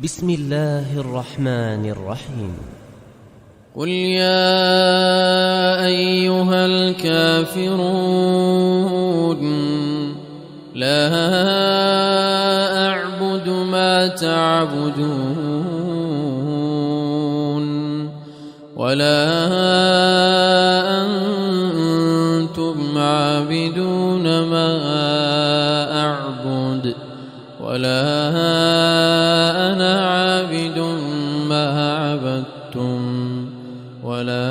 بسم الله الرحمن الرحيم. قل يا أيها الكافرون لا أعبد ما تعبدون ولا أنتم عابدون ما أعبد ولا أنا عابد ما عبدتم ولا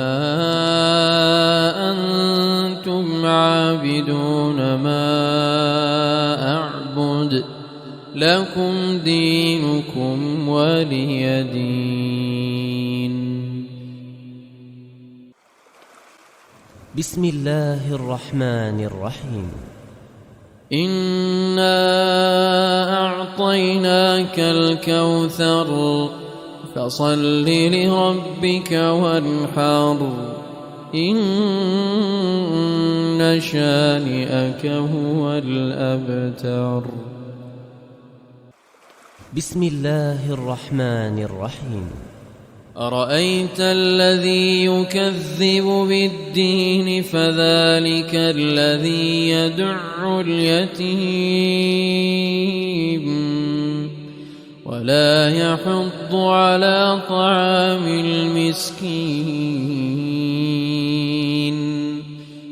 أنتم عابدون ما أعبد لكم دينكم ولي دين. بسم الله الرحمن الرحيم. إنا أعطيناك الكوثر فصل لربك وانحر إن شانئك هو الأبتر. بسم الله الرحمن الرحيم. أرأيت الذي يكذب بالدين فذلك الذي يدع اليتيم ولا يحض على طعام المسكين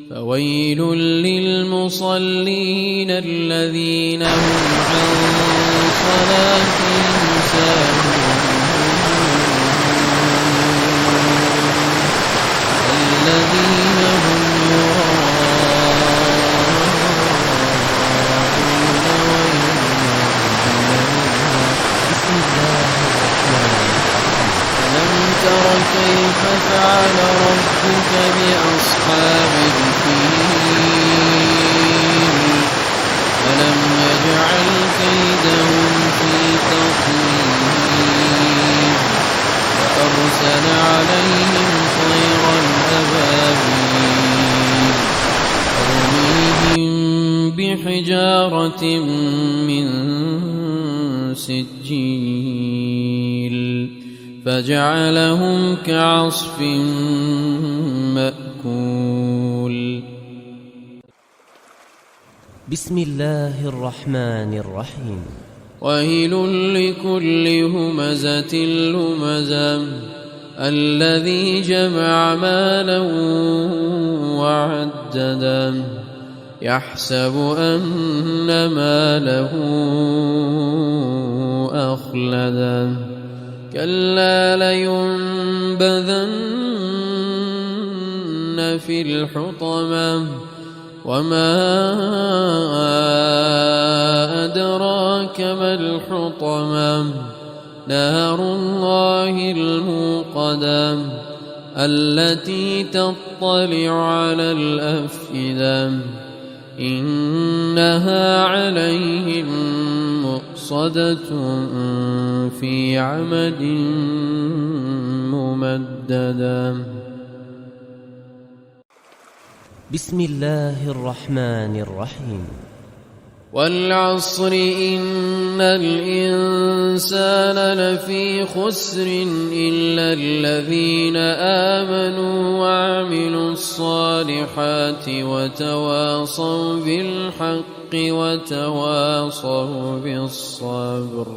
فويل للمصلين الذين هم عن صلاتهم ساهون الذين هم ألم تر كيف فعل ربك بأصحاب الفيل ألم يجعل كيدهم في تضليل وأرسل عليهم طيرا أبابيل ترميهم بحجارة من سجيل فجعلهم كعصف مأكول. بسم الله الرحمن الرحيم. ويل لكل همزة لمزة الذي جمع مالا وعدده يحسب أن ماله أخلده كلا لينبذن في الحطمة وما أدراك ما الحطمة نار الله الموقدة التي تطلع على الأفئدة إنها عليهم مؤصدة في عمد ممددة. بسم الله الرحمن الرحيم. والعصر إن الإنسان لفي خسر إلا الذين آمنوا وعملوا الصالحات وتواصوا بالحق وتواصوا بالصبر.